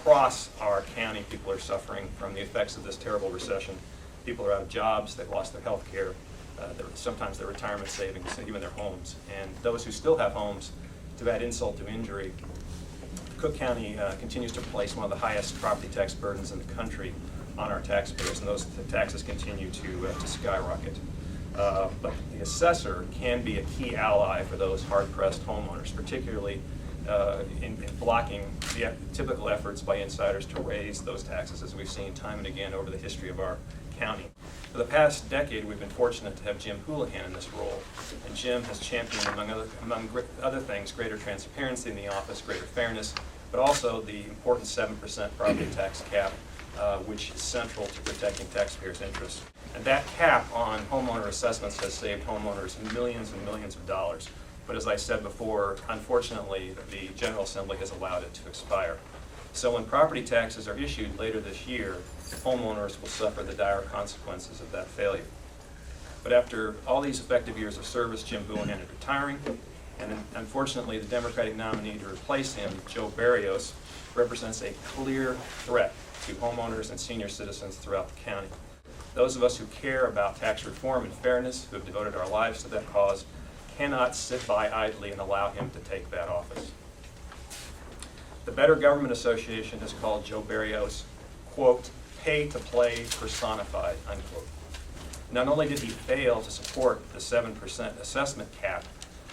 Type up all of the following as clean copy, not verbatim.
across our county, people are suffering from the effects of this terrible recession. People are out of jobs, they've lost their health care, sometimes their retirement savings, and even their homes. And those who still have homes, to add insult to injury, Cook County continues to place one of the highest property tax burdens in the country on our taxpayers, and those taxes continue to skyrocket. But the assessor can be a key ally for those hard-pressed homeowners, particularly in blocking the typical efforts by insiders to raise those taxes, as we've seen time and again over the history of our county. For the past decade, we've been fortunate to have Jim Houlihan in this role, and Jim has championed, among other things, greater transparency in the office, greater fairness, but also the important 7% property tax cap, which is central to protecting taxpayers' interests. And that cap on homeowner assessments has saved homeowners millions and millions of dollars. But as I said before, unfortunately, the General Assembly has allowed it to expire. So when property taxes are issued later this year, homeowners will suffer the dire consequences of that failure. But after all these effective years of service, Jim Houlihan is retiring, and unfortunately the Democratic nominee to replace him, Joe Berrios, represents a clear threat to homeowners and senior citizens throughout the county. Those of us who care about tax reform and fairness, who have devoted our lives to that cause, cannot sit by idly and allow him to take that office. The Better Government Association has called Joe Berrios, quote, pay to play personified, unquote. Not only did he fail to support the 7% assessment cap,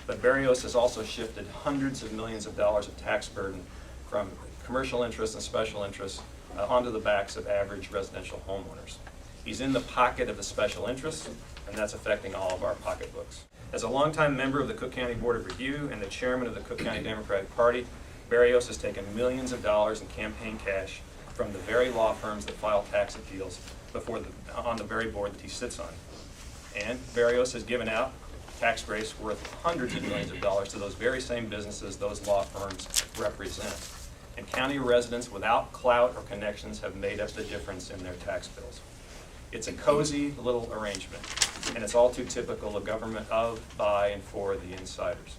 but Berrios has also shifted hundreds of millions of dollars of tax burden from commercial interests and special interests onto the backs of average residential homeowners. He's in the pocket of the special interests, and that's affecting all of our pocketbooks. As a longtime member of the Cook County Board of Review and the chairman of the Cook County Democratic Party, Berrios has taken millions of dollars in campaign cash from the very law firms that file tax appeals on the very board that he sits on. And Berrios has given out tax breaks worth hundreds of millions of dollars to those very same businesses those law firms represent. And county residents without clout or connections have made up the difference in their tax bills. It's a cozy little arrangement, and it's all too typical of government of, by, and for the insiders.